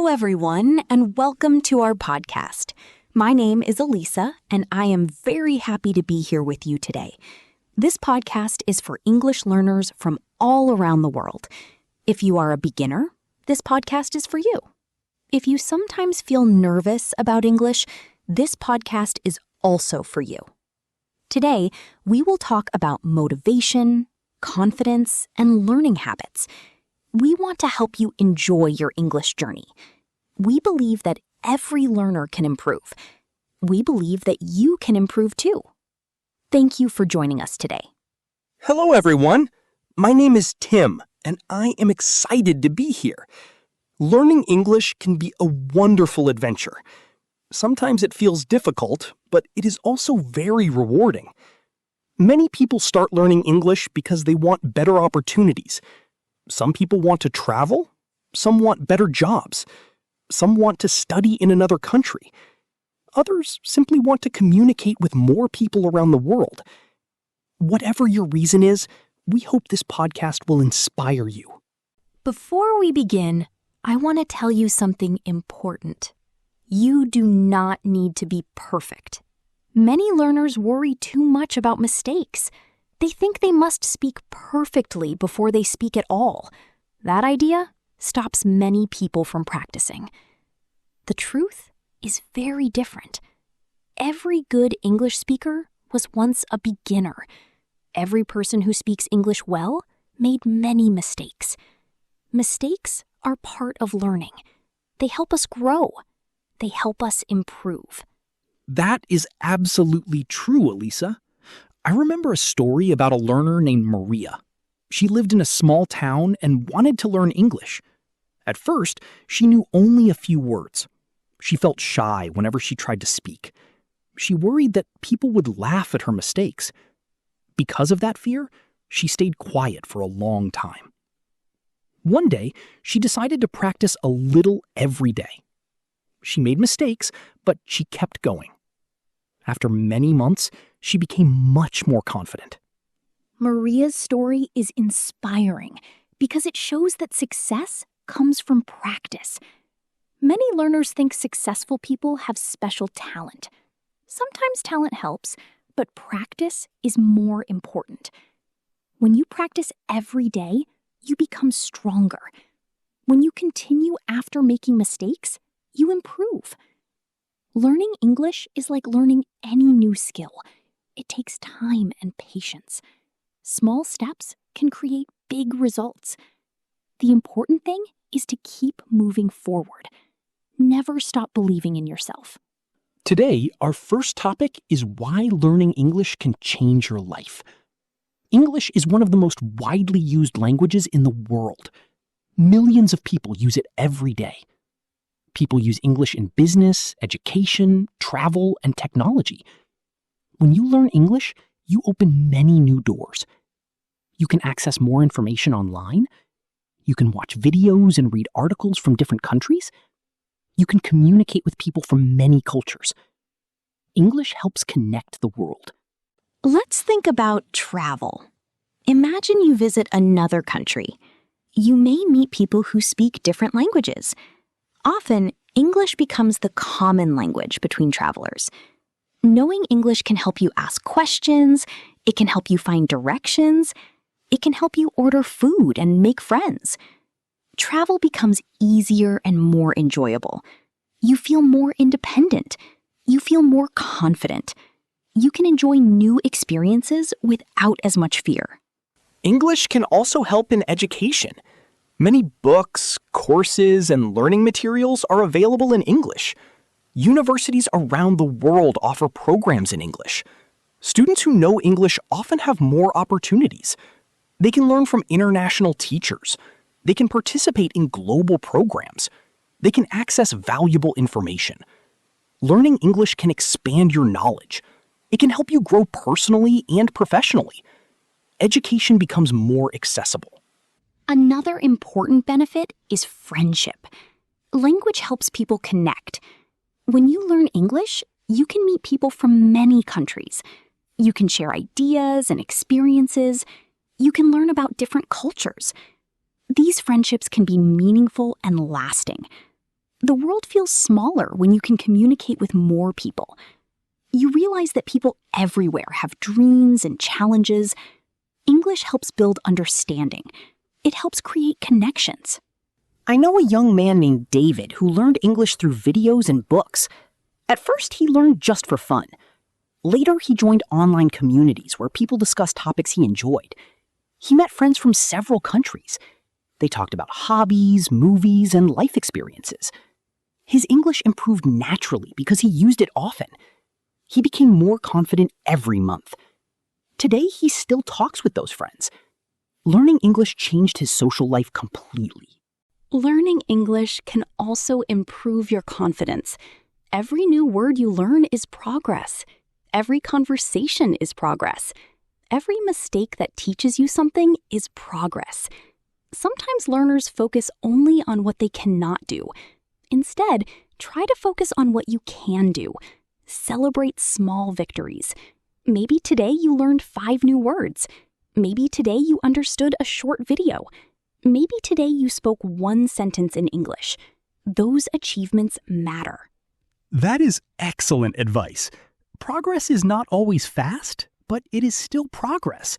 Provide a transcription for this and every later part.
everyone, and welcome to our podcast. My name is Elisa, and I am very happy to be here with you today. This podcast is for English learners from all around the world. If you are a beginner, this podcast is for you. If you sometimes feel nervous about English, this podcast is also for you. Today, we will talk about motivation, confidence, and learning habits. We want to help you enjoy your English journey. We believe that every learner can improve. We believe that you can improve too. Thank you for joining us today. Hello, everyone. My name is Tim, and I am excited to be here. Learning English can be a wonderful adventure. Sometimes it feels difficult, but it is also very rewarding. Many people start learning English because they want better opportunities. Some people want to travel. Some want better jobs. Some want to study in another country. Others simply want to communicate with more people around the world. Whatever your reason is, we hope this podcast will inspire you. Before we begin, I want to tell you something important. You do not need to be perfect. Many learners worry too much about mistakes. They think they must speak perfectly before they speak at all. That idea stops many people from practicing. The truth is very different. Every good English speaker was once a beginner. Every person who speaks English well made many mistakes. Mistakes are part of learning. They help us grow. They help us improve. That is absolutely true, Elisa. I remember a story about a learner named Maria. She lived in a small town and wanted to learn English. At first, she knew only a few words. She felt shy whenever she tried to speak. She worried that people would laugh at her mistakes. Because of that fear, she stayed quiet for a long time. One day, she decided to practice a little every day. She made mistakes, but she kept going. After many months, she became much more confident. Maria's story is inspiring because it shows that success comes from practice. Many learners think successful people have special talent. Sometimes talent helps, but practice is more important. When you practice every day, you become stronger. When you continue after making mistakes, you improve. Learning English is like learning any new skill. It takes time and patience. Small steps can create big results. The important thing is to keep moving forward. Never stop believing in yourself. Today, our first topic is why learning English can change your life. English is one of the most widely used languages in the world. Millions of people use it every day. People use English in business, education, travel, and technology. When you learn English, you open many new doors. You can access more information online. You can watch videos and read articles from different countries. You can communicate with people from many cultures. English helps connect the world. Let's think about travel. Imagine you visit another country. You may meet people who speak different languages. Often, English becomes the common language between travelers. Knowing English can help you ask questions, it can help you find directions, it can help you order food and make friends. Travel becomes easier and more enjoyable. You feel more independent. You feel more confident. You can enjoy new experiences without as much fear. English can also help in education. Many books, courses, and learning materials are available in English. Universities around the world offer programs in English. Students who know English often have more opportunities. They can learn from international teachers. They can participate in global programs. They can access valuable information. Learning English can expand your knowledge. It can help you grow personally and professionally. Education becomes more accessible. Another important benefit is friendship. Language helps people connect. When you learn English, you can meet people from many countries. You can share ideas and experiences. You can learn about different cultures. These friendships can be meaningful and lasting. The world feels smaller when you can communicate with more people. You realize that people everywhere have dreams and challenges. English helps build understanding. It helps create connections. I know a young man named David who learned English through videos and books. At first, he learned just for fun. Later, he joined online communities where people discussed topics he enjoyed. He met friends from several countries. They talked about hobbies, movies, and life experiences. His English improved naturally because he used it often. He became more confident every month. Today, he still talks with those friends. Learning English changed his social life completely. Learning English can also improve your confidence. Every new word you learn is progress. Every conversation is progress. Every mistake that teaches you something is progress. Sometimes learners focus only on what they cannot do. Instead, try to focus on what you can do. Celebrate small victories. Maybe today you learned 5 new words. Maybe today you understood a short video. Maybe today you spoke 1 sentence in English. Those achievements matter. That is excellent advice. Progress is not always fast, but it is still progress.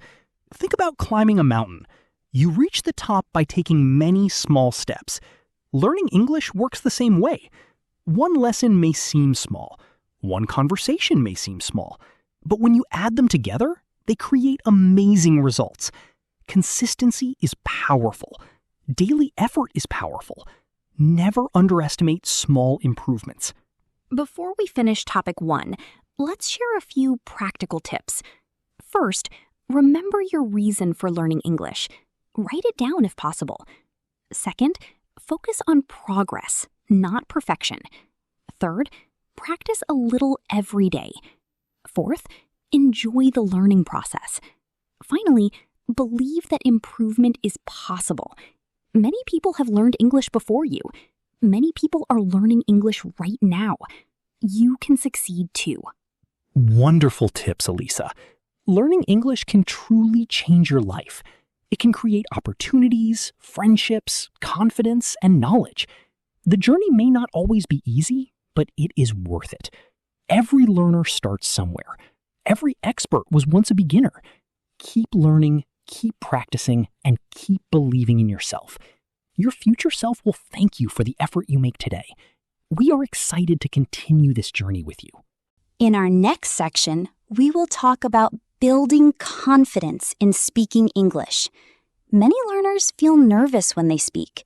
Think about climbing a mountain. You reach the top by taking many small steps. Learning English works the same way. One lesson may seem small. One conversation may seem small. But when you add them together, they create amazing results. Consistency is powerful. Daily effort is powerful. Never underestimate small improvements. Before we finish topic 1, let's share a few practical tips. First, remember your reason for learning English. Write it down if possible. Second, focus on progress, not perfection. Third, practice a little every day. Fourth, enjoy the learning process. Finally, believe that improvement is possible. Many people have learned English before you. Many people are learning English right now. You can succeed too. Wonderful tips, Elisa. Learning English can truly change your life. It can create opportunities, friendships, confidence, and knowledge. The journey may not always be easy, but it is worth it. Every learner starts somewhere. Every expert was once a beginner. Keep learning, keep practicing, and keep believing in yourself. Your future self will thank you for the effort you make today. We are excited to continue this journey with you. In our next section, we will talk about building confidence in speaking English. Many learners feel nervous when they speak.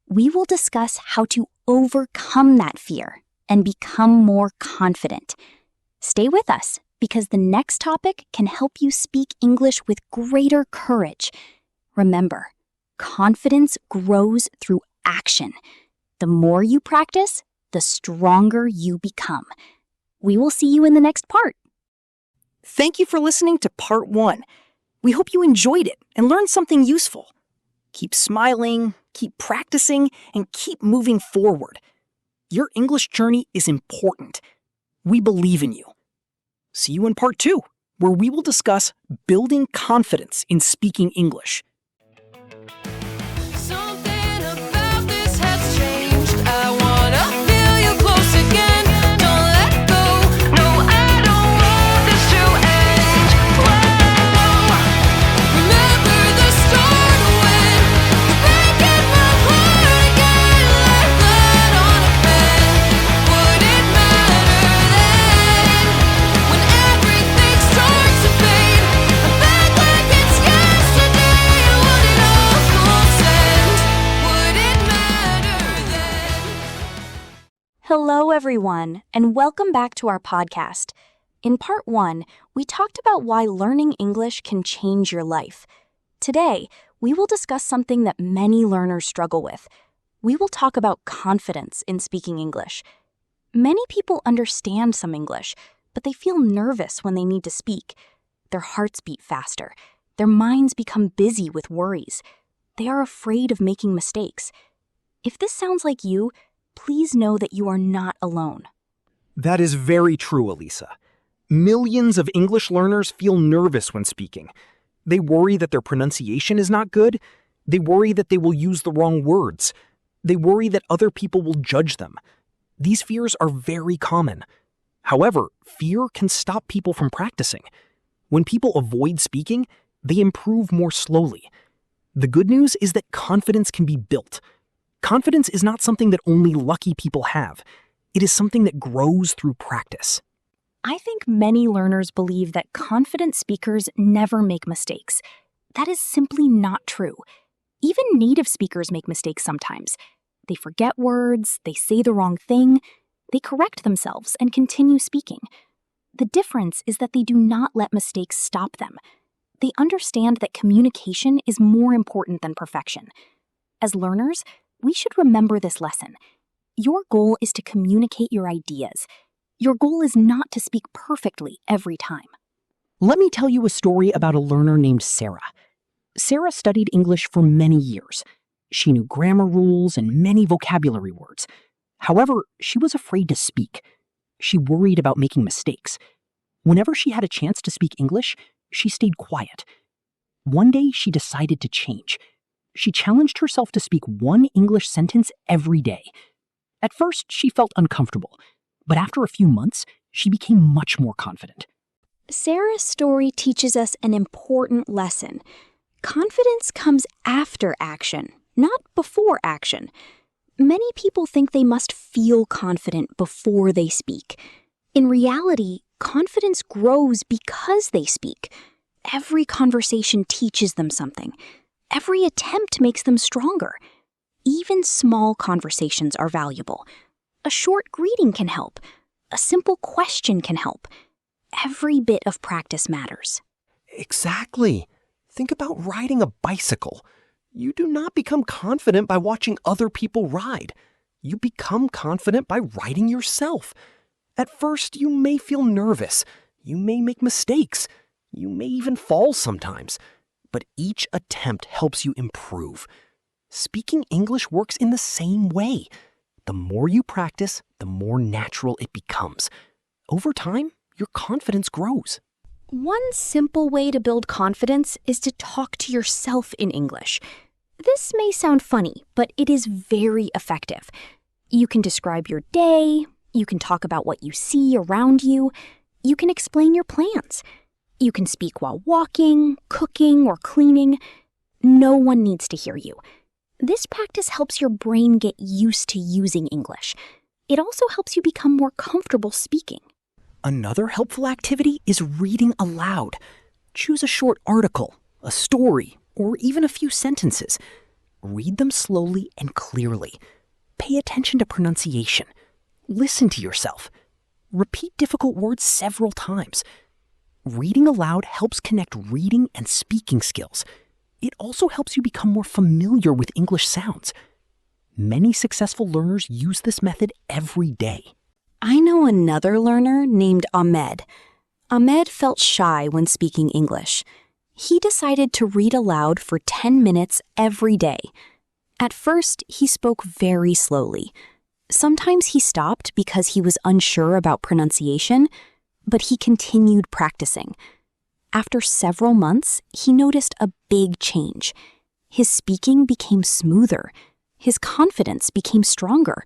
We will discuss how to overcome that fear and become more confident. Stay with us because the next topic can help you speak English with greater courage. Remember, confidence grows through action. The more you practice, the stronger you become. We will see you in the next part. Thank you for listening to part 1. We hope you enjoyed it and learned something useful. Keep smiling, keep practicing, and keep moving forward. Your English journey is important. We believe in you. See you in part 2, where we will discuss building confidence in speaking English. Something about this has changed. I wanna feel you close again. Don't let go. No, I don't want this to end. Whoa. Remember the start when you're breaking my heart again. Like blood on a pen. Would it matter then? When everything starts to fade, I'm back like it's yesterday. Would it all send? Would it matter then? Hello, everyone, and welcome back to our podcast. In part 1, we talked about why learning English can change your life. Today, we will discuss something that many learners struggle with. We will talk about confidence in speaking English. Many people understand some English, but they feel nervous when they need to speak. Their hearts beat faster. Their minds become busy with worries. They are afraid of making mistakes. If this sounds like you, please know that you are not alone. That is very true, Elisa. Millions of English learners feel nervous when speaking. They worry that their pronunciation is not good. They worry that they will use the wrong words. They worry that other people will judge them. These fears are very common. However, fear can stop people from practicing. When people avoid speaking, they improve more slowly. The good news is that confidence can be built. Confidence is not something that only lucky people have. It is something that grows through practice. I think many learners believe that confident speakers never make mistakes. That is simply not true. Even native speakers make mistakes sometimes. They forget words, they say the wrong thing, they correct themselves and continue speaking. The difference is that they do not let mistakes stop them. They understand that communication is more important than perfection. As learners, we should remember this lesson. Your goal is to communicate your ideas. Your goal is not to speak perfectly every time. Let me tell you a story about a learner named Sarah. Sarah studied English for many years. She knew grammar rules and many vocabulary words. However, she was afraid to speak. She worried about making mistakes. Whenever she had a chance to speak English, she stayed quiet. One day, she decided to change. She challenged herself to speak one English sentence every day. At first, she felt uncomfortable, but after a few months, she became much more confident. Sarah's story teaches us an important lesson. Confidence comes after action, not before action. Many people think they must feel confident before they speak. In reality, confidence grows because they speak. Every conversation teaches them something. Every attempt makes them stronger. Even small conversations are valuable. A short greeting can help. A simple question can help. Every bit of practice matters. Exactly. Think about riding a bicycle. You do not become confident by watching other people ride. You become confident by riding yourself. At first, you may feel nervous. You may make mistakes. You may even fall sometimes. But each attempt helps you improve. Speaking English works in the same way. The more you practice, the more natural it becomes. Over time, your confidence grows. One simple way to build confidence is to talk to yourself in English. This may sound funny, but it is very effective. You can describe your day, you can talk about what you see around you, you can explain your plans. You can speak while walking, cooking, or cleaning. No one needs to hear you. This practice helps your brain get used to using English. It also helps you become more comfortable speaking. Another helpful activity is reading aloud. Choose a short article, a story, or even a few sentences. Read them slowly and clearly. Pay attention to pronunciation. Listen to yourself. Repeat difficult words several times. Reading aloud helps connect reading and speaking skills. It also helps you become more familiar with English sounds. Many successful learners use this method every day. I know another learner named Ahmed. Ahmed felt shy when speaking English. He decided to read aloud for 10 minutes every day. At first, he spoke very slowly. Sometimes he stopped because he was unsure about pronunciation, but he continued practicing. After several months, he noticed a big change. His speaking became smoother. His confidence became stronger.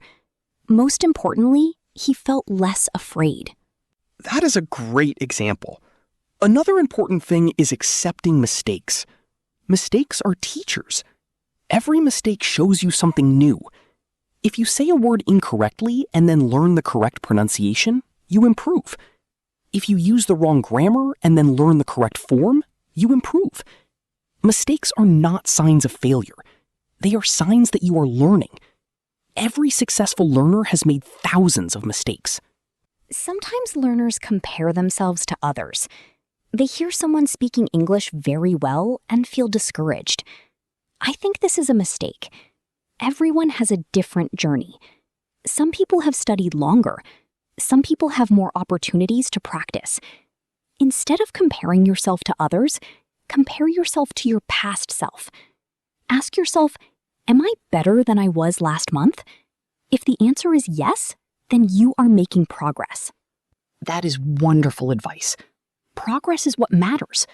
Most importantly, he felt less afraid. That is a great example. Another important thing is accepting mistakes. Mistakes are teachers. Every mistake shows you something new. If you say a word incorrectly and then learn the correct pronunciation, you improve. If you use the wrong grammar and then learn the correct form, you improve. Mistakes are not signs of failure. They are signs that you are learning. Every successful learner has made thousands of mistakes. Sometimes learners compare themselves to others. They hear someone speaking English very well and feel discouraged. I think this is a mistake. Everyone has a different journey. Some people have studied longer. Some people have more opportunities to practice. Instead of comparing yourself to others, compare yourself to your past self. Ask yourself, am I better than I was last month? If the answer is yes, then you are making progress. That is wonderful advice. Progress is what matters.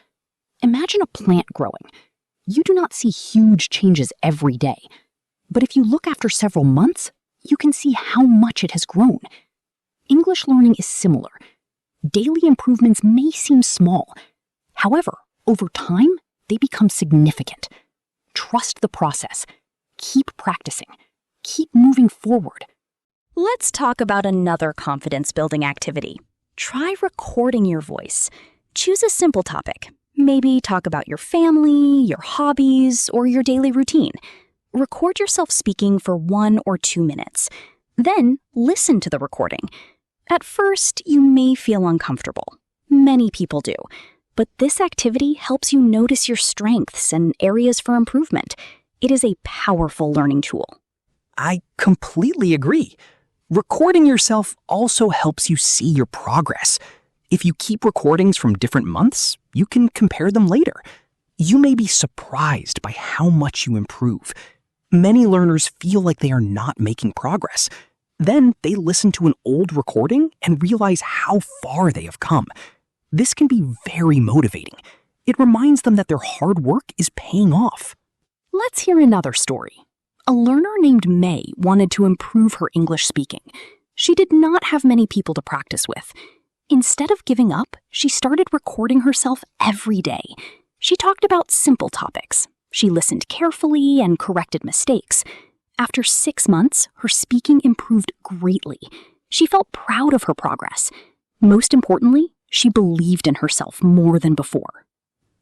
Imagine a plant growing. You do not see huge changes every day, But if you look after several months, you can see how much it has grown. English learning is similar. Daily improvements may seem small. However, over time, they become significant. Trust the process. Keep practicing. Keep moving forward. Let's talk about another confidence-building activity. Try recording your voice. Choose a simple topic. Maybe talk about your family, your hobbies, or your daily routine. Record yourself speaking for 1 or 2 minutes. Then listen to the recording. At first, you may feel uncomfortable. Many people do. But this activity helps you notice your strengths and areas for improvement. It is a powerful learning tool. I completely agree. Recording yourself also helps you see your progress. If you keep recordings from different months, you can compare them later. You may be surprised by how much you improve. Many learners feel like they are not making progress. Then they listen to an old recording and realize how far they have come. This can be very motivating. It reminds them that their hard work is paying off. Let's hear another story. A learner named May wanted to improve her English speaking. She did not have many people to practice with. Instead of giving up, she started recording herself every day. She talked about simple topics. She listened carefully and corrected mistakes. After 6 months, her speaking improved greatly. She felt proud of her progress. Most importantly, she believed in herself more than before.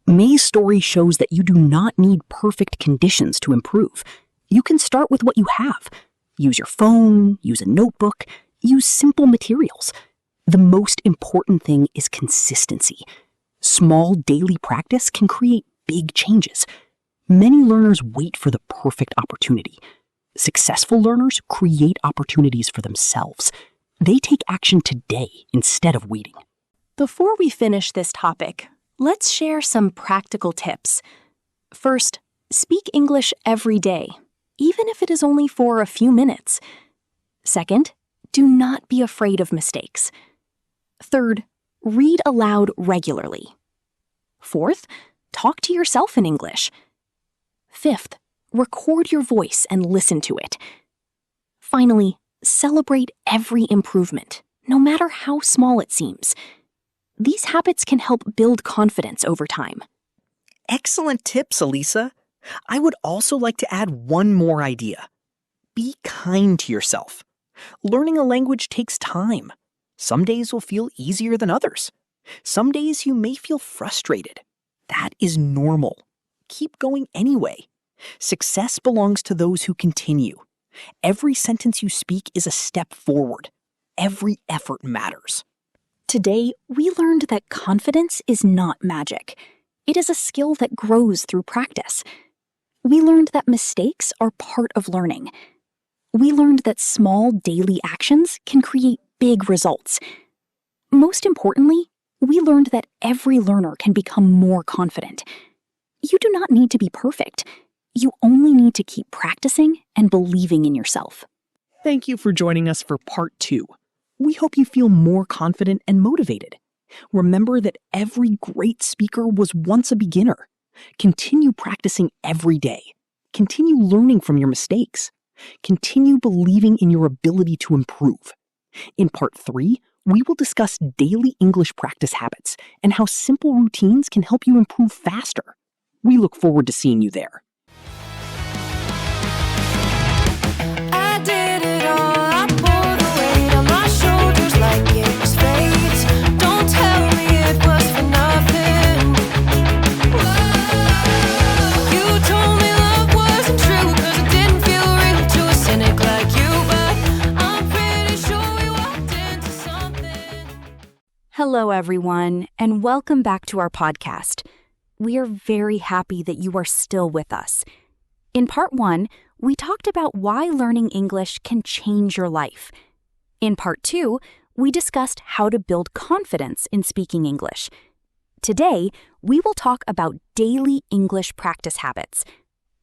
May's story shows that you do not need perfect conditions to improve. You can start with what you have. Use your phone, use a notebook, use simple materials. The most important thing is consistency. Small daily practice can create big changes. Many learners wait for the perfect opportunity. Successful learners create opportunities for themselves. They take action today instead of waiting. Before we finish this topic, let's share some practical tips. First, speak English every day, even if it is only for a few minutes. Second, do not be afraid of mistakes. Third, read aloud regularly. Fourth, talk to yourself in English. Fifth, record your voice and listen to it. Finally, celebrate every improvement, no matter how small it seems. These habits can help build confidence over time. Excellent tips, Elisa. I would also like to add one more idea. Be kind to yourself. Learning a language takes time. Some days will feel easier than others. Some days you may feel frustrated. That is normal. Keep going anyway. Success belongs to those who continue. Every sentence you speak is a step forward. Every effort matters. Today, we learned that confidence is not magic. It is a skill that grows through practice. We learned that mistakes are part of learning. We learned that small daily actions can create big results. Most importantly, we learned that every learner can become more confident. You do not need to be perfect. You only need to keep practicing and believing in yourself. Thank you for joining us for part 2. We hope you feel more confident and motivated. Remember that every great speaker was once a beginner. Continue practicing every day. Continue learning from your mistakes. Continue believing in your ability to improve. In part 3, we will discuss daily English practice habits and how simple routines can help you improve faster. We look forward to seeing you there. I did it all. I pulled the weight on my shoulders like it was fate. Don't tell me it was for nothing. You told me love wasn't true 'cause it didn't feel real to a cynic like you, but I'm pretty sure we walked into something. Hello, everyone, and welcome back to our podcast. We are very happy that you are still with us. In part 1, we talked about why learning English can change your life. In part 2, we discussed how to build confidence in speaking English. Today, we will talk about daily English practice habits.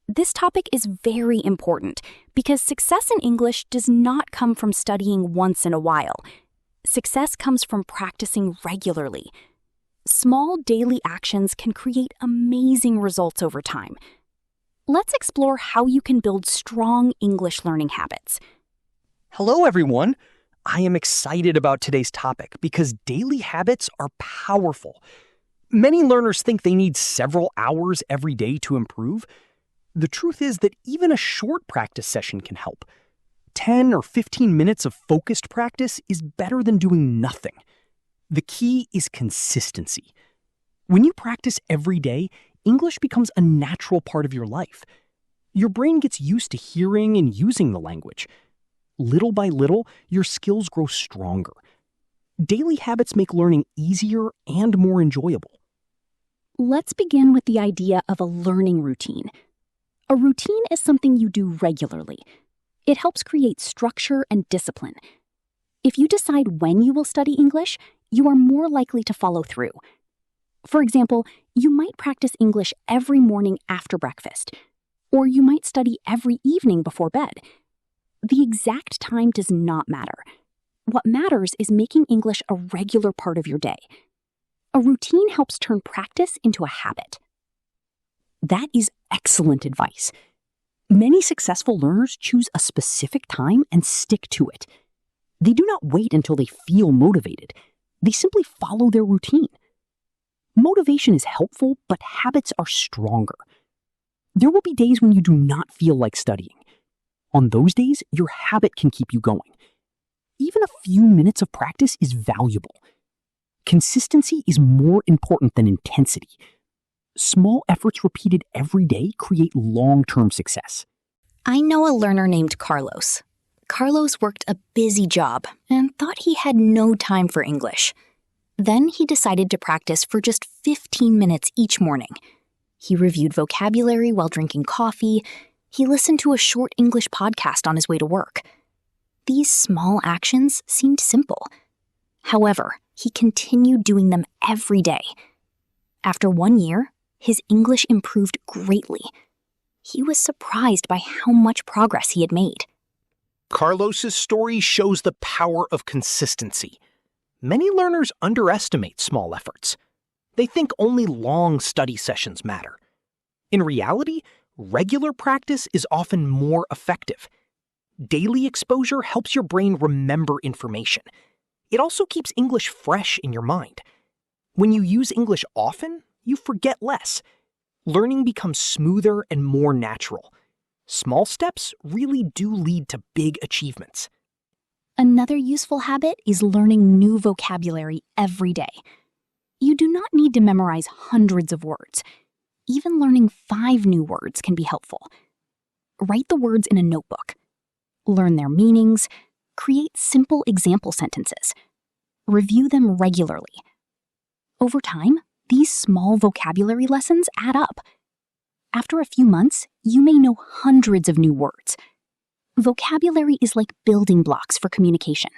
This topic is very important because success in English does not come from studying once in a while. Success comes from practicing regularly. Small daily actions can create amazing results over time. Let's explore how you can build strong English learning habits. Hello, everyone. I am excited about today's topic because daily habits are powerful. Many learners think they need several hours every day to improve. The truth is that even a short practice session can help. 10 or 15 minutes of focused practice is better than doing nothing. The key is consistency. When you practice every day, English becomes a natural part of your life. Your brain gets used to hearing and using the language. Little by little, your skills grow stronger. Daily habits make learning easier and more enjoyable. Let's begin with the idea of a learning routine. A routine is something you do regularly. It helps create structure and discipline. If you decide when you will study English, you are more likely to follow through. For example, you might practice English every morning after breakfast, or you might study every evening before bed. The exact time does not matter. What matters is making English a regular part of your day. A routine helps turn practice into a habit. That is excellent advice. Many successful learners choose a specific time and stick to it. They do not wait until they feel motivated. They simply follow their routine. Motivation is helpful, but habits are stronger. There will be days when you do not feel like studying. On those days, your habit can keep you going. Even a few minutes of practice is valuable. Consistency is more important than intensity. Small efforts repeated every day create long-term success. I know a learner named Carlos. Carlos worked a busy job and thought he had no time for English. Then he decided to practice for just 15 minutes each morning. He reviewed vocabulary while drinking coffee. He listened to a short English podcast on his way to work. These small actions seemed simple. However, he continued doing them every day. After 1 year, his English improved greatly. He was surprised by how much progress he had made. Carlos's story shows the power of consistency. Many learners underestimate small efforts. They think only long study sessions matter. In reality, regular practice is often more effective. Daily exposure helps your brain remember information. It also keeps English fresh in your mind. When you use English often, you forget less. Learning becomes smoother and more natural. Small steps really do lead to big achievements. Another useful habit is learning new vocabulary every day. You do not need to memorize hundreds of words. Even learning 5 new words can be helpful. Write the words in a notebook. Learn their meanings. Create simple example sentences. Review them regularly. Over time, these small vocabulary lessons add up. After a few months, you may know hundreds of new words. Vocabulary is like building blocks for communication.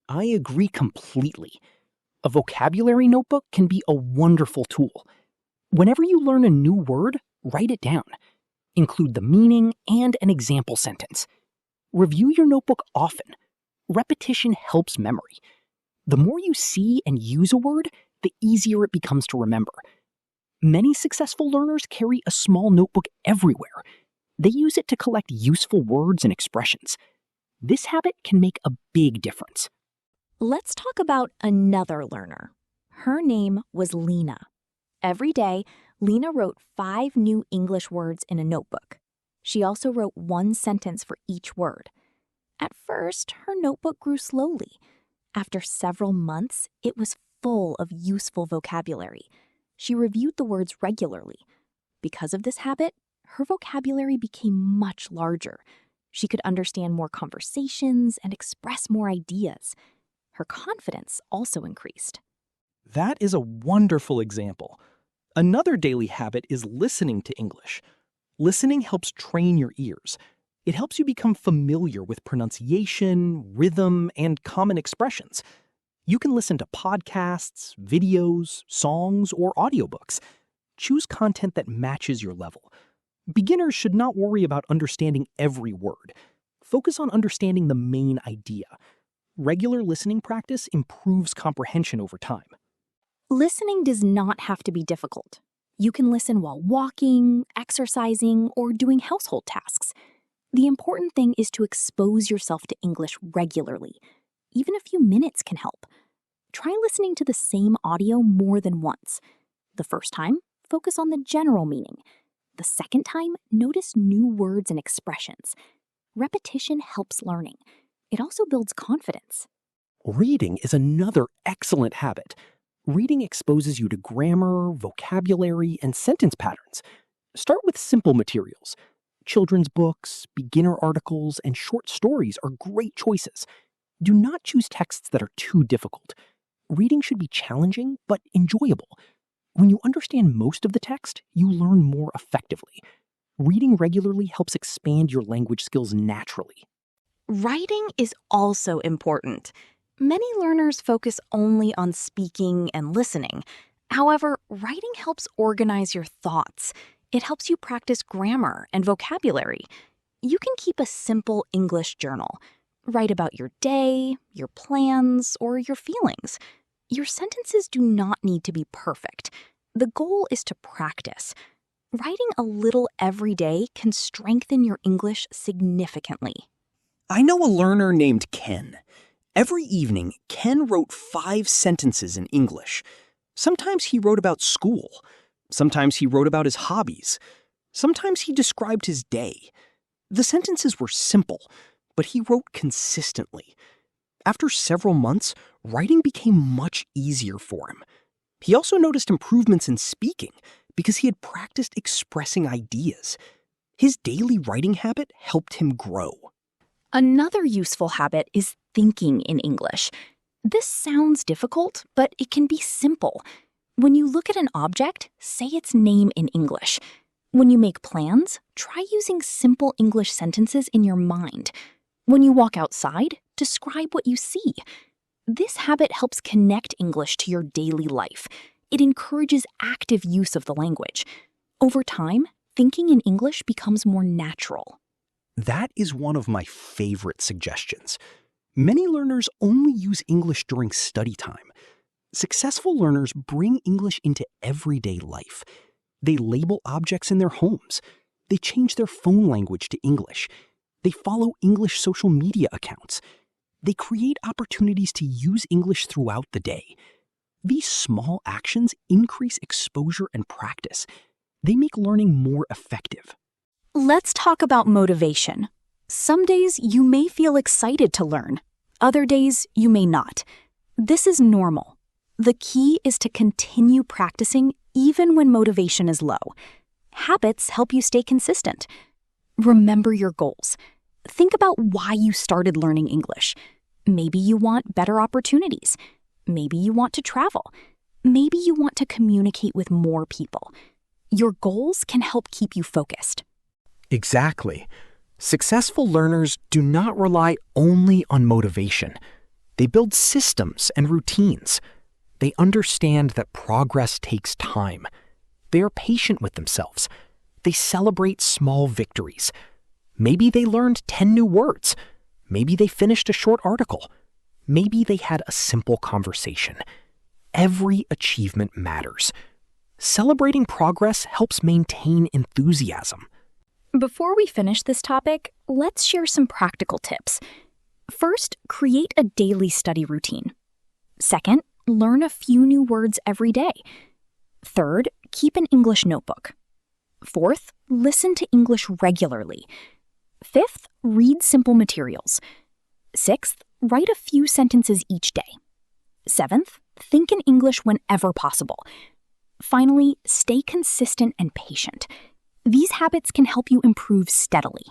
I agree completely. A vocabulary notebook can be a wonderful tool. Whenever you learn a new word, write it down. Include the meaning and an example sentence. Review your notebook often. Repetition helps memory. The more you see and use a word, the easier it becomes to remember. Many successful learners carry a small notebook everywhere. They use it to collect useful words and expressions. This habit can make a big difference. Let's talk about another learner. Her name was Lena. Every day, Lena wrote 5 new English words in a notebook. She also wrote 1 sentence for each word. At first, her notebook grew slowly. After several months, it was full of useful vocabulary. She reviewed the words regularly. Because of this habit, her vocabulary became much larger. She could understand more conversations and express more ideas. Her confidence also increased. That is a wonderful example. Another daily habit is listening to English. Listening helps train your ears. It helps you become familiar with pronunciation, rhythm, and common expressions. You can listen to podcasts, videos, songs, or audiobooks. Choose content that matches your level. Beginners should not worry about understanding every word. Focus on understanding the main idea. Regular listening practice improves comprehension over time. Listening does not have to be difficult. You can listen while walking, exercising, or doing household tasks. The important thing is to expose yourself to English regularly. Even a few minutes can help. Try listening to the same audio more than once. The first time, focus on the general meaning. The second time, notice new words and expressions. Repetition helps learning. It also builds confidence. Reading is another excellent habit. Reading exposes you to grammar, vocabulary, and sentence patterns. Start with simple materials. Children's books, beginner articles, and short stories are great choices. Do not choose texts that are too difficult. Reading should be challenging, but enjoyable. When you understand most of the text, you learn more effectively. Reading regularly helps expand your language skills naturally. Writing is also important. Many learners focus only on speaking and listening. However, writing helps organize your thoughts. It helps you practice grammar and vocabulary. You can keep a simple English journal. Write about your day, your plans, or your feelings. Your sentences do not need to be perfect. The goal is to practice. Writing a little every day can strengthen your English significantly. I know a learner named Ken. Every evening, Ken wrote 5 sentences in English. Sometimes he wrote about school. Sometimes he wrote about his hobbies. Sometimes he described his day. The sentences were simple, but he wrote consistently. After several months, writing became much easier for him. He also noticed improvements in speaking because he had practiced expressing ideas. His daily writing habit helped him grow. Another useful habit is thinking in English. This sounds difficult, but it can be simple. When you look at an object, say its name in English. When you make plans, try using simple English sentences in your mind. When you walk outside, describe what you see. This habit helps connect English to your daily life. It encourages active use of the language. Over time, thinking in English becomes more natural. That is one of my favorite suggestions. Many learners only use English during study time. Successful learners bring English into everyday life. They label objects in their homes. They change their phone language to English. They follow English social media accounts. They create opportunities to use English throughout the day. These small actions increase exposure and practice. They make learning more effective. Let's talk about motivation. Some days you may feel excited to learn. Other days you may not. This is normal. The key is to continue practicing even when motivation is low. Habits help you stay consistent. Remember your goals. Think about why you started learning English. Maybe you want better opportunities. Maybe you want to travel. Maybe you want to communicate with more people. Your goals can help keep you focused. Exactly. Successful learners do not rely only on motivation. They build systems and routines. They understand that progress takes time. They are patient with themselves. They celebrate small victories. Maybe they learned 10 new words. Maybe they finished a short article. Maybe they had a simple conversation. Every achievement matters. Celebrating progress helps maintain enthusiasm. Before we finish this topic, let's share some practical tips. First, create a daily study routine. Second, learn a few new words every day. Third, keep an English notebook. Fourth, listen to English regularly. Fifth, read simple materials. Sixth, write a few sentences each day. Seventh, think in English whenever possible. Finally, stay consistent and patient. These habits can help you improve steadily.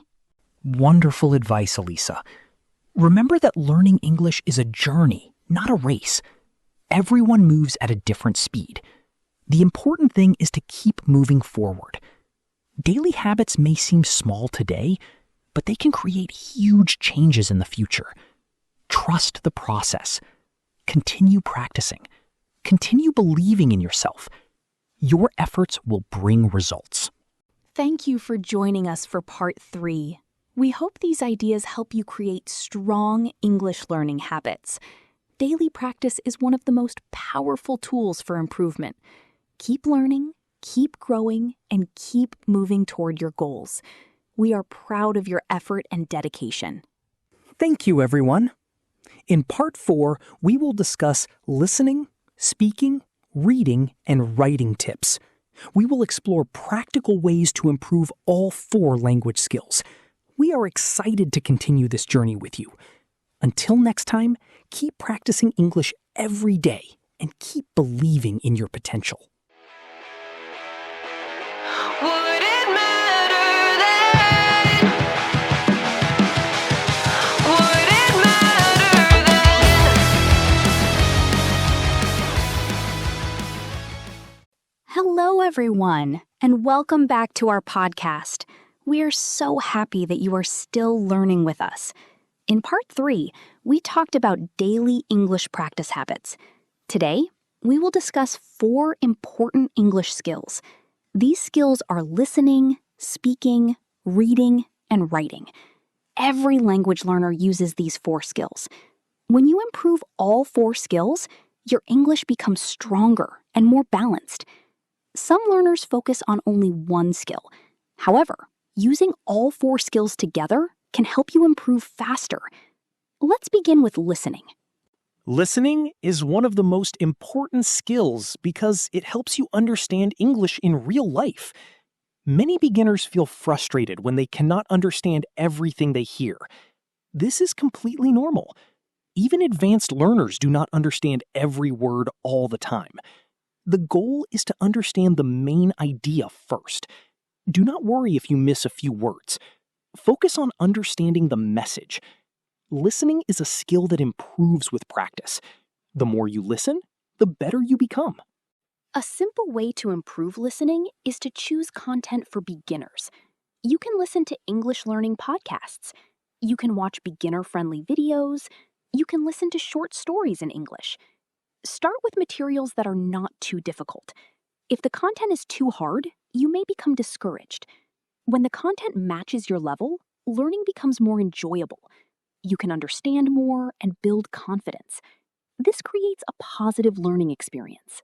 Wonderful advice, Elisa. Remember that learning English is a journey, not a race. Everyone moves at a different speed. The important thing is to keep moving forward. Daily habits may seem small today, but they can create huge changes in the future. Trust the process. Continue practicing. Continue believing in yourself. Your efforts will bring results. Thank you for joining us for part 3. We hope these ideas help you create strong English learning habits. Daily practice is one of the most powerful tools for improvement. Keep learning, keep growing and keep moving toward your goals. We are proud of your effort and dedication. Thank you, everyone. In Part 4, we will discuss listening, speaking, reading, and writing tips. We will explore practical ways to improve all 4 language skills. We are excited to continue this journey with you. Until next time, keep practicing English every day and keep believing in your potential. Would it matter then? Would it matter then? Hello, everyone, and welcome back to our podcast. We are so happy that you are still learning with us. In Part 3, we talked about daily English practice habits. Today, we will discuss 4 important English skills. These skills are listening, speaking, reading, and writing. Every language learner uses these 4 skills. When you improve all 4 skills, your English becomes stronger and more balanced. Some learners focus on only one skill. However, using all 4 skills together can help you improve faster. Let's begin with listening. Listening is one of the most important skills because it helps you understand English in real life. Many beginners feel frustrated when they cannot understand everything they hear. This is completely normal. Even advanced learners do not understand every word all the time. The goal is to understand the main idea first. Do not worry if you miss a few words. Focus on understanding the message. Listening is a skill that improves with practice. The more you listen, the better you become. A simple way to improve listening is to choose content for beginners. You can listen to English learning podcasts. You can watch beginner-friendly videos. You can listen to short stories in English. Start with materials that are not too difficult. If the content is too hard, you may become discouraged. When the content matches your level, learning becomes more enjoyable. You can understand more and build confidence. This creates a positive learning experience.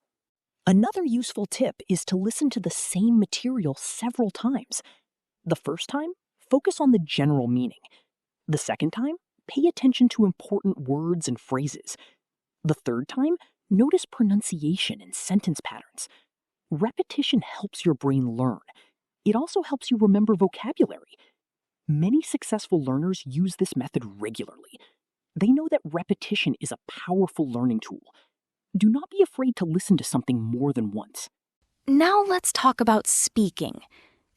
Another useful tip is to listen to the same material several times. The first time, focus on the general meaning. The second time, pay attention to important words and phrases. The third time, notice pronunciation and sentence patterns. Repetition helps your brain learn. It also helps you remember vocabulary. Many successful learners use this method regularly. They know that repetition is a powerful learning tool. Do not be afraid to listen to something more than once. Now let's talk about speaking.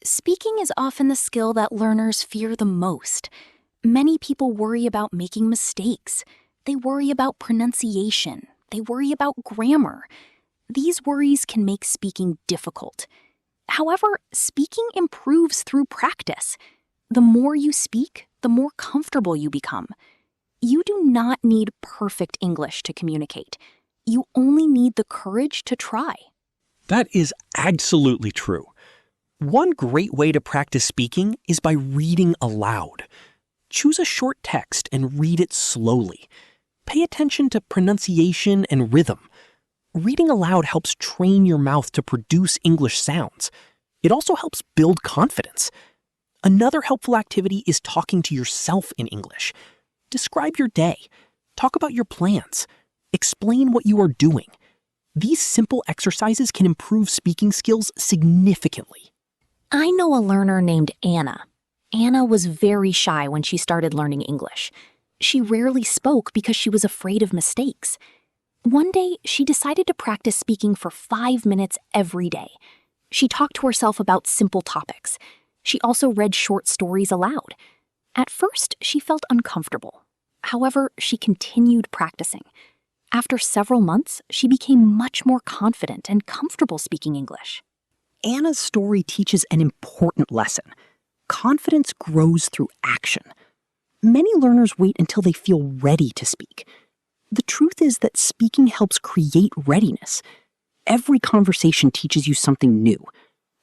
Speaking is often the skill that learners fear the most. Many people worry about making mistakes. They worry about pronunciation. They worry about grammar. These worries can make speaking difficult. However, speaking improves through practice. The more you speak, the more comfortable you become. You do not need perfect English to communicate. You only need the courage to try. That is absolutely true. One great way to practice speaking is by reading aloud. Choose a short text and read it slowly. Pay attention to pronunciation and rhythm. Reading aloud helps train your mouth to produce English sounds. It also helps build confidence. Another helpful activity is talking to yourself in English. Describe your day. Talk about your plans. Explain what you are doing. These simple exercises can improve speaking skills significantly. I know a learner named Anna. Anna was very shy when she started learning English. She rarely spoke because she was afraid of mistakes. One day, she decided to practice speaking for 5 minutes every day. She talked to herself about simple topics. She also read short stories aloud. At first, she felt uncomfortable. However, she continued practicing. After several months, she became much more confident and comfortable speaking English. Anna's story teaches an important lesson. Confidence grows through action. Many learners wait until they feel ready to speak. The truth is that speaking helps create readiness. Every conversation teaches you something new.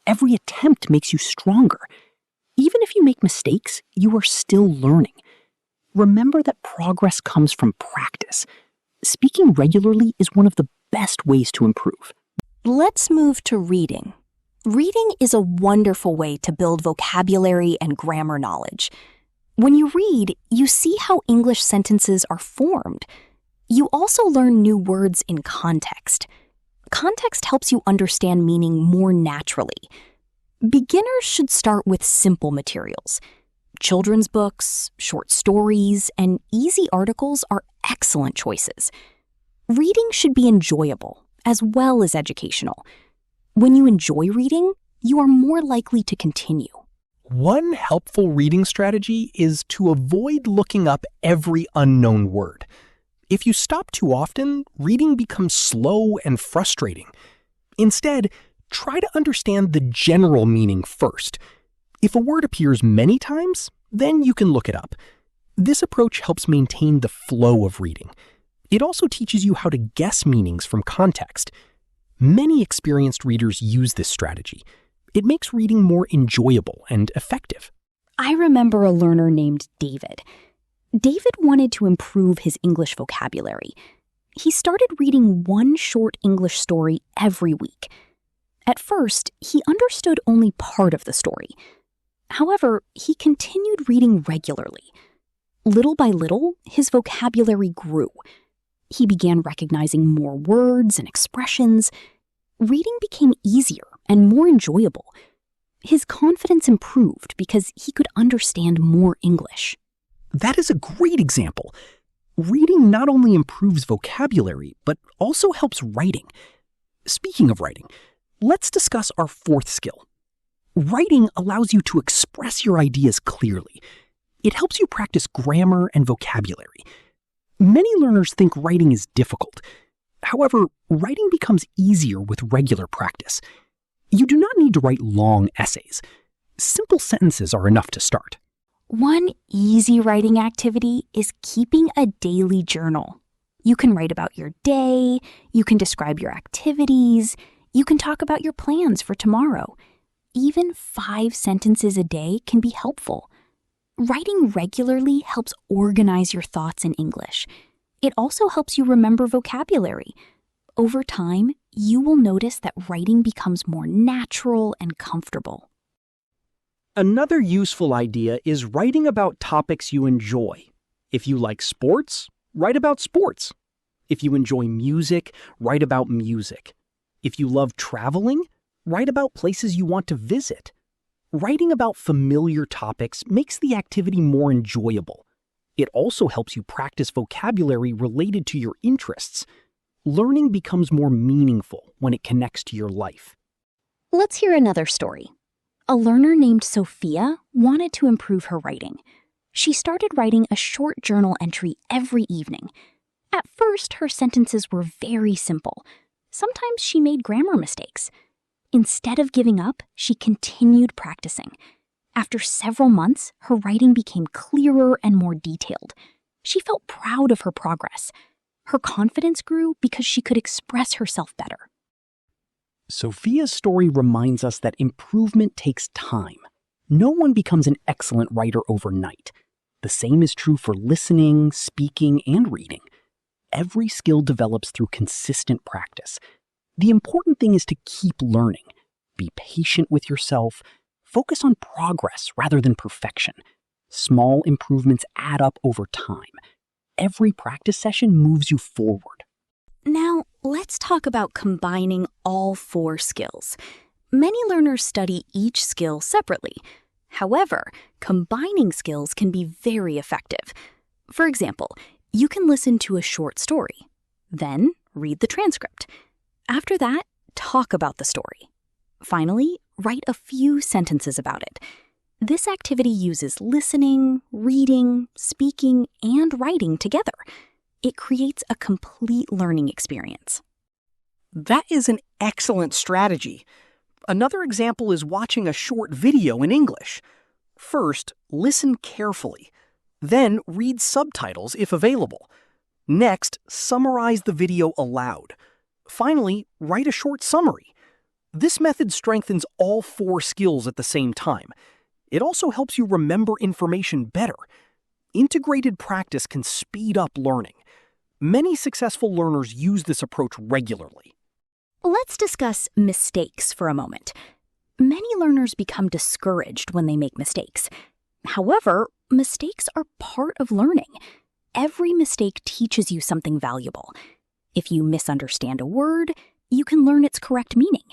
Every attempt makes you stronger. Even if you make mistakes, you are still learning. Remember that progress comes from practice. Speaking regularly is one of the best ways to improve. Let's move to reading. Reading is a wonderful way to build vocabulary and grammar knowledge. When you read, you see how English sentences are formed. You also learn new words in context. Context helps you understand meaning more naturally. Beginners should start with simple materials. Children's books, short stories, and easy articles are excellent choices. Reading should be enjoyable as well as educational. When you enjoy reading, you are more likely to continue. One helpful reading strategy is to avoid looking up every unknown word. If you stop too often, reading becomes slow and frustrating. Instead, try to understand the general meaning first. If a word appears many times, then you can look it up. This approach helps maintain the flow of reading. It also teaches you how to guess meanings from context. Many experienced readers use this strategy. It makes reading more enjoyable and effective. I remember a learner named David. David wanted to improve his English vocabulary. He started reading one short English story every week. At first, he understood only part of the story. However, he continued reading regularly. Little by little, his vocabulary grew. He began recognizing more words and expressions. Reading became easier and more enjoyable. His confidence improved because he could understand more English. That is a great example. Reading not only improves vocabulary, but also helps writing. Speaking of writing, let's discuss our fourth skill. Writing allows you to express your ideas clearly. It helps you practice grammar and vocabulary. Many learners think writing is difficult. However, writing becomes easier with regular practice. You do not need to write long essays. Simple sentences are enough to start. One easy writing activity is keeping a daily journal. You can write about your day, you can describe your activities, you can talk about your plans for tomorrow. Even 5 sentences a day can be helpful. Writing regularly helps organize your thoughts in English. It also helps you remember vocabulary. Over time, you will notice that writing becomes more natural and comfortable. Another useful idea is writing about topics you enjoy. If you like sports, write about sports. If you enjoy music, write about music. If you love traveling, write about places you want to visit. Writing about familiar topics makes the activity more enjoyable. It also helps you practice vocabulary related to your interests. Learning becomes more meaningful when it connects to your life. Let's hear another story. A learner named Sophia wanted to improve her writing. She started writing a short journal entry every evening. At first, her sentences were very simple. Sometimes she made grammar mistakes. Instead of giving up, she continued practicing. After several months, her writing became clearer and more detailed. She felt proud of her progress. Her confidence grew because she could express herself better. Sophia's story reminds us that improvement takes time. No one becomes an excellent writer overnight. The same is true for listening, speaking, and reading. Every skill develops through consistent practice. The important thing is to keep learning. Be patient with yourself. Focus on progress rather than perfection. Small improvements add up over time. Every practice session moves you forward. Now, let's talk about combining all 4 skills. Many learners study each skill separately. However, combining skills can be very effective. For example, you can listen to a short story, then read the transcript. After that, talk about the story. Finally, write a few sentences about it. This activity uses listening, reading, speaking, and writing together. It creates a complete learning experience. That is an excellent strategy. Another example is watching a short video in English. First, listen carefully. Then, read subtitles if available. Next, summarize the video aloud. Finally, write a short summary. This method strengthens all 4 skills at the same time. It also helps you remember information better. Integrated practice can speed up learning. Many successful learners use this approach regularly. Let's discuss mistakes for a moment. Many learners become discouraged when they make mistakes. However, mistakes are part of learning. Every mistake teaches you something valuable. If you misunderstand a word, you can learn its correct meaning.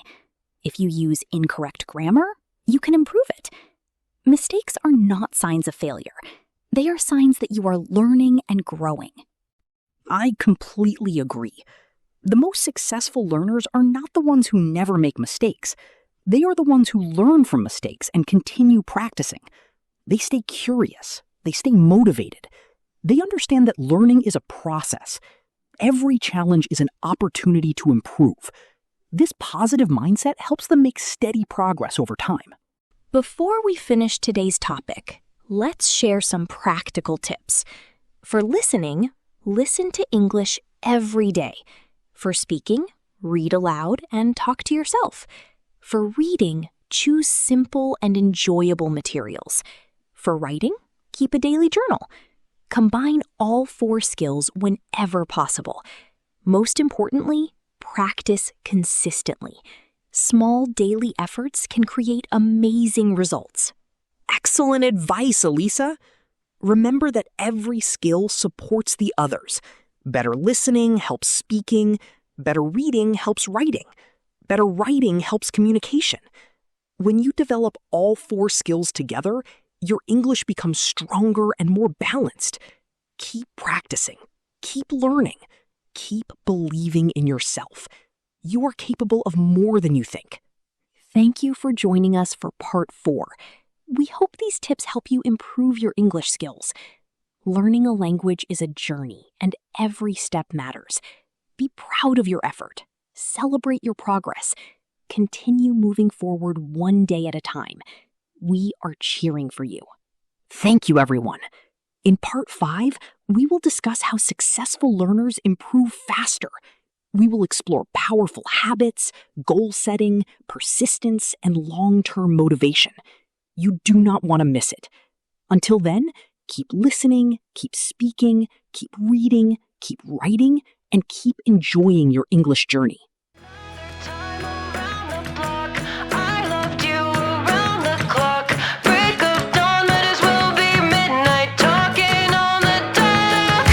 If you use incorrect grammar, you can improve it. Mistakes are not signs of failure. They are signs that you are learning and growing. I completely agree. The most successful learners are not the ones who never make mistakes. They are the ones who learn from mistakes and continue practicing. They stay curious. They stay motivated. They understand that learning is a process. Every challenge is an opportunity to improve. This positive mindset helps them make steady progress over time. Before we finish today's topic, let's share some practical tips. For listening, listen to English every day. For speaking, read aloud and talk to yourself. For reading, choose simple and enjoyable materials. For writing, keep a daily journal. Combine all 4 skills whenever possible. Most importantly, practice consistently. Small daily efforts can create amazing results. Excellent advice, Elisa. Remember that every skill supports the others. Better listening helps speaking. Better reading helps writing. Better writing helps communication. When you develop all 4 skills together, your English becomes stronger and more balanced. Keep practicing. Keep learning. Keep believing in yourself. You are capable of more than you think. Thank you for joining us for part 4. We hope these tips help you improve your English skills. Learning a language is a journey, and every step matters. Be proud of your effort. Celebrate your progress. Continue moving forward one day at a time. We are cheering for you. Thank you, everyone. In part 5, we will discuss how successful learners improve faster. We will explore powerful habits, goal setting, persistence, and long-term motivation. You do not want to miss it. Until then, keep listening, keep speaking, keep reading, keep writing, and keep enjoying your English journey. Time around the block, I loved you around the clock. Break of dawn, might as well be midnight, talking on the dock.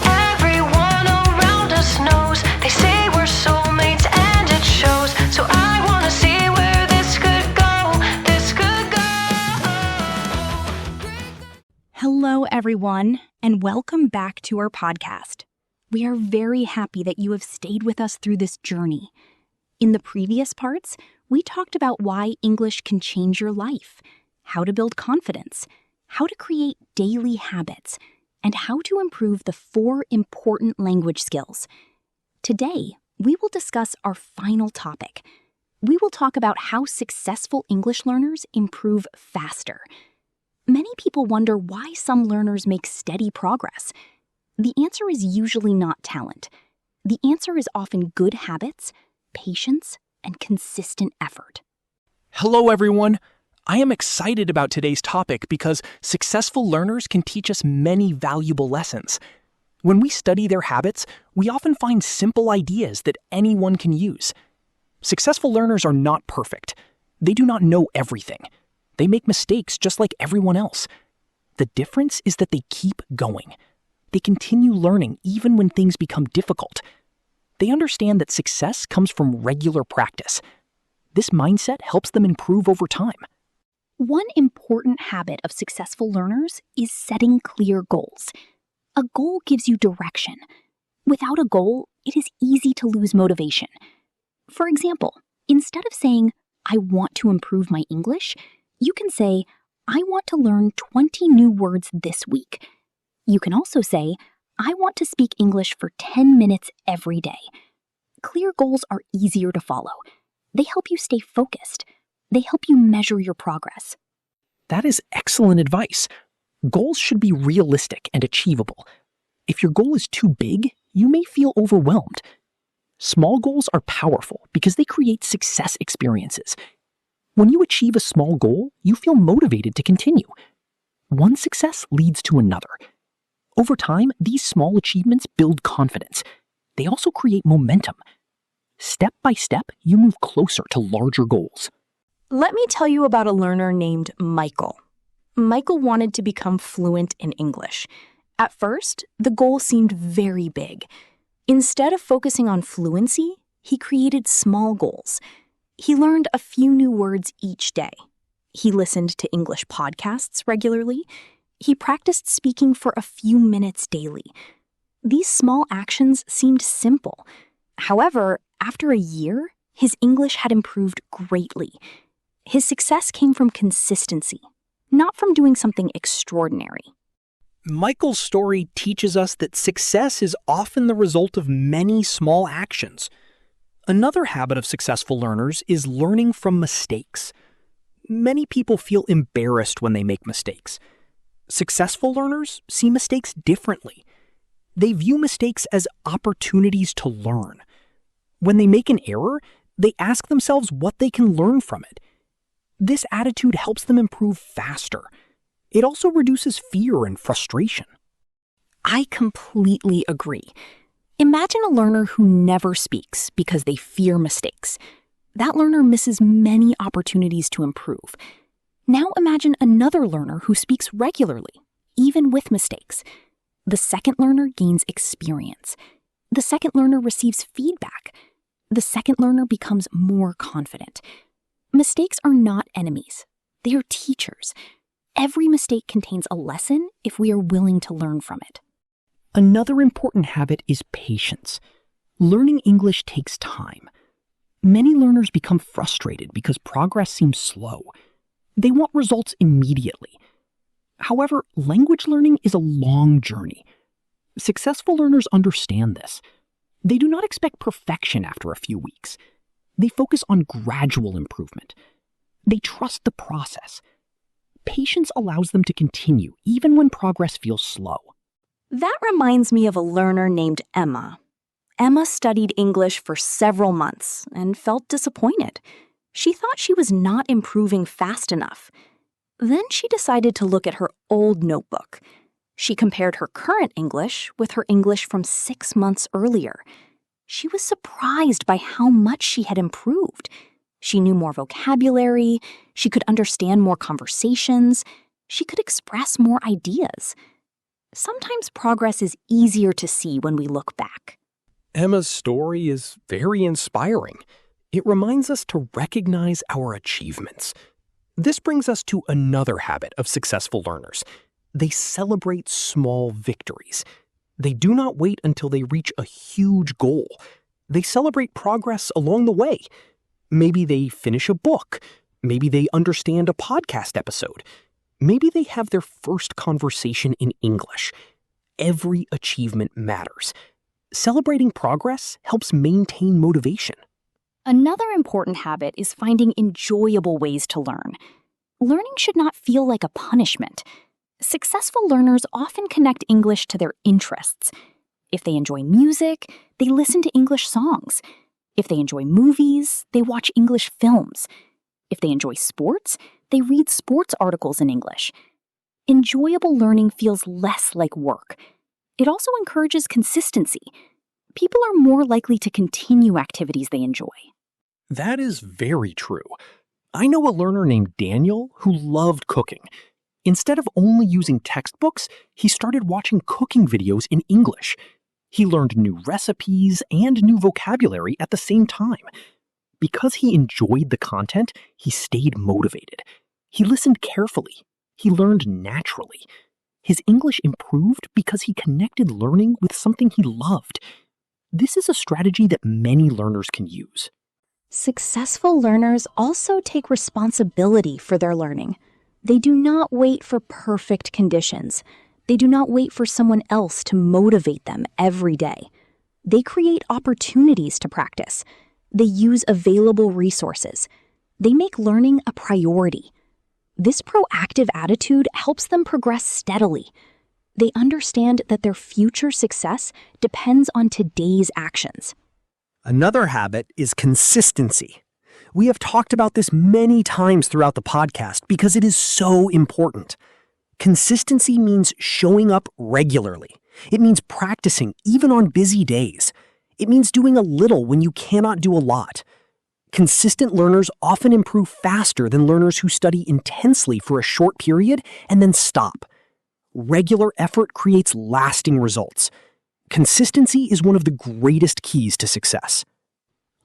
Everyone around us knows, they say we're soulmates and it shows. So I wanna see where this could go, this could go. Hello, everyone, and welcome back to our podcast. We are very happy that you have stayed with us through this journey. In the previous parts, we talked about why English can change your life, how to build confidence, how to create daily habits, and how to improve the 4 important language skills. Today, we will discuss our final topic. We will talk about how successful English learners improve faster. Many people wonder why some learners make steady progress. The answer is usually not talent. The answer is often good habits, patience, and consistent effort. Hello, everyone. I am excited about today's topic because successful learners can teach us many valuable lessons. When we study their habits, we often find simple ideas that anyone can use. Successful learners are not perfect. They do not know everything. They make mistakes just like everyone else. The difference is that they keep going. They continue learning even when things become difficult. They understand that success comes from regular practice. This mindset helps them improve over time. One important habit of successful learners is setting clear goals. A goal gives you direction. Without a goal, it is easy to lose motivation. For example, instead of saying, "I want to improve my English," you can say, "I want to learn 20 new words this week." You can also say, "I want to speak English for 10 minutes every day." Clear goals are easier to follow. They help you stay focused. They help you measure your progress. That is excellent advice. Goals should be realistic and achievable. If your goal is too big, you may feel overwhelmed. Small goals are powerful because they create success experiences. When you achieve a small goal, you feel motivated to continue. One success leads to another. Over time, these small achievements build confidence. They also create momentum. Step by step, you move closer to larger goals. Let me tell you about a learner named Michael. Michael wanted to become fluent in English. At first, the goal seemed very big. Instead of focusing on fluency, he created small goals. He learned a few new words each day. He listened to English podcasts regularly. He practiced speaking for a few minutes daily. These small actions seemed simple. However, after a year, his English had improved greatly. His success came from consistency, not from doing something extraordinary. Michael's story teaches us that success is often the result of many small actions. Another habit of successful learners is learning from mistakes. Many people feel embarrassed when they make mistakes. Successful learners see mistakes differently. They view mistakes as opportunities to learn. When they make an error, they ask themselves what they can learn from it. This attitude helps them improve faster. It also reduces fear and frustration. I completely agree. Imagine a learner who never speaks because they fear mistakes. That learner misses many opportunities to improve. Now imagine another learner who speaks regularly, even with mistakes. The second learner gains experience. The second learner receives feedback. The second learner becomes more confident. Mistakes are not enemies. They are teachers. Every mistake contains a lesson if we are willing to learn from it. Another important habit is patience. Learning English takes time. Many learners become frustrated because progress seems slow. They want results immediately. However, language learning is a long journey. Successful learners understand this. They do not expect perfection after a few weeks. They focus on gradual improvement. They trust the process. Patience allows them to continue even when progress feels slow. That reminds me of a learner named Emma. Emma studied English for several months and felt disappointed. She thought she was not improving fast enough. Then she decided to look at her old notebook. She compared her current English with her English from 6 months earlier. She was surprised by how much she had improved. She knew more vocabulary, she could understand more conversations, she could express more ideas. Sometimes progress is easier to see when we look back. Emma's story is very inspiring. It reminds us to recognize our achievements. This brings us to another habit of successful learners. They celebrate small victories. They do not wait until they reach a huge goal. They celebrate progress along the way. Maybe they finish a book. Maybe they understand a podcast episode. Maybe they have their first conversation in English. Every achievement matters. Celebrating progress helps maintain motivation. Another important habit is finding enjoyable ways to learn. Learning should not feel like a punishment. Successful learners often connect English to their interests. If they enjoy music, they listen to English songs. If they enjoy movies, they watch English films. If they enjoy sports, they read sports articles in English. Enjoyable learning feels less like work. It also encourages consistency. People are more likely to continue activities they enjoy. That is very true. I know a learner named Daniel who loved cooking. Instead of only using textbooks, he started watching cooking videos in English. He learned new recipes and new vocabulary at the same time. Because he enjoyed the content, he stayed motivated. He listened carefully. He learned naturally. His English improved because he connected learning with something he loved. This is a strategy that many learners can use. Successful learners also take responsibility for their learning. They do not wait for perfect conditions. They do not wait for someone else to motivate them every day. They create opportunities to practice. They use available resources. They make learning a priority. This proactive attitude helps them progress steadily. They understand that their future success depends on today's actions. Another habit is consistency. We have talked about this many times throughout the podcast because it is so important. Consistency means showing up regularly. It means practicing even on busy days. It means doing a little when you cannot do a lot. Consistent learners often improve faster than learners who study intensely for a short period and then stop. Regular effort creates lasting results. Consistency is one of the greatest keys to success.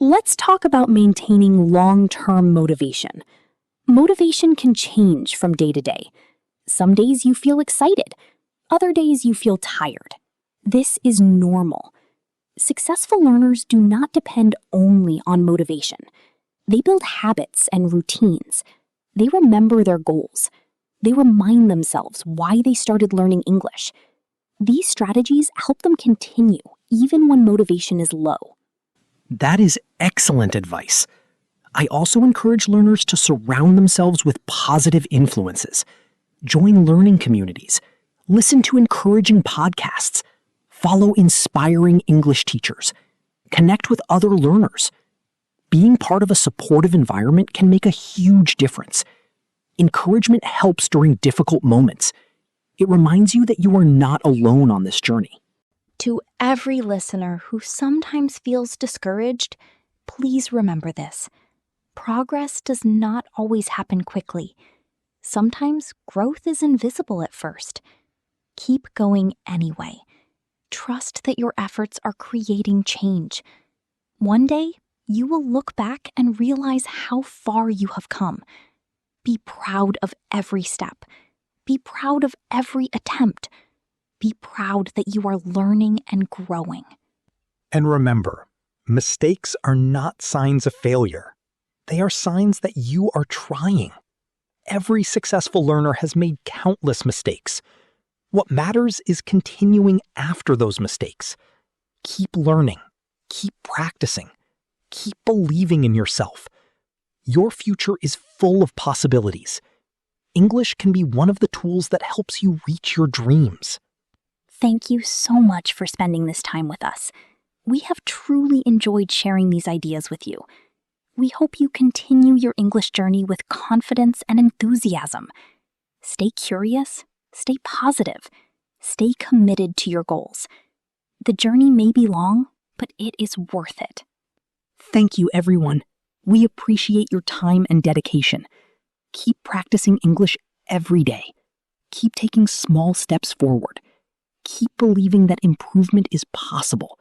Let's talk about maintaining long-term motivation. Motivation can change from day to day. Some days you feel excited, other days you feel tired. This is normal. Successful learners do not depend only on motivation. They build habits and routines. They remember their goals. They remind themselves why they started learning English. These strategies help them continue even when motivation is low. That is excellent advice. I also encourage learners to surround themselves with positive influences. Join learning communities. Listen to encouraging podcasts. Follow inspiring English teachers. Connect with other learners. Being part of a supportive environment can make a huge difference. Encouragement helps during difficult moments. It reminds you that you are not alone on this journey. To every listener who sometimes feels discouraged, please remember this. Progress does not always happen quickly. Sometimes growth is invisible at first. Keep going anyway. Trust that your efforts are creating change. One day, you will look back and realize how far you have come. Be proud of every step. Be proud of every attempt. Be proud that you are learning and growing. And remember, mistakes are not signs of failure. They are signs that you are trying. Every successful learner has made countless mistakes. What matters is continuing after those mistakes. Keep learning. Keep practicing. Keep believing in yourself. Your future is full of possibilities. English can be one of the tools that helps you reach your dreams. Thank you so much for spending this time with us. We have truly enjoyed sharing these ideas with you. We hope you continue your English journey with confidence and enthusiasm. Stay curious, stay positive, stay committed to your goals. The journey may be long, but it is worth it. Thank you, everyone. We appreciate your time and dedication. Keep practicing English every day. Keep taking small steps forward. Keep believing that improvement is possible.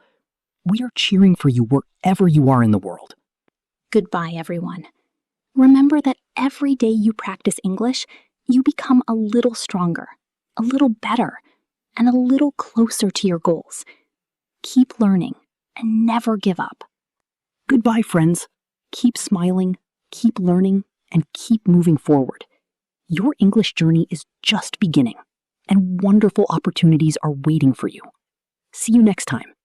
We are cheering for you wherever you are in the world. Goodbye, everyone. Remember that every day you practice English, you become a little stronger, a little better, and a little closer to your goals. Keep learning and never give up. Goodbye, friends. Keep smiling, keep learning, and keep moving forward. Your English journey is just beginning, and wonderful opportunities are waiting for you. See you next time.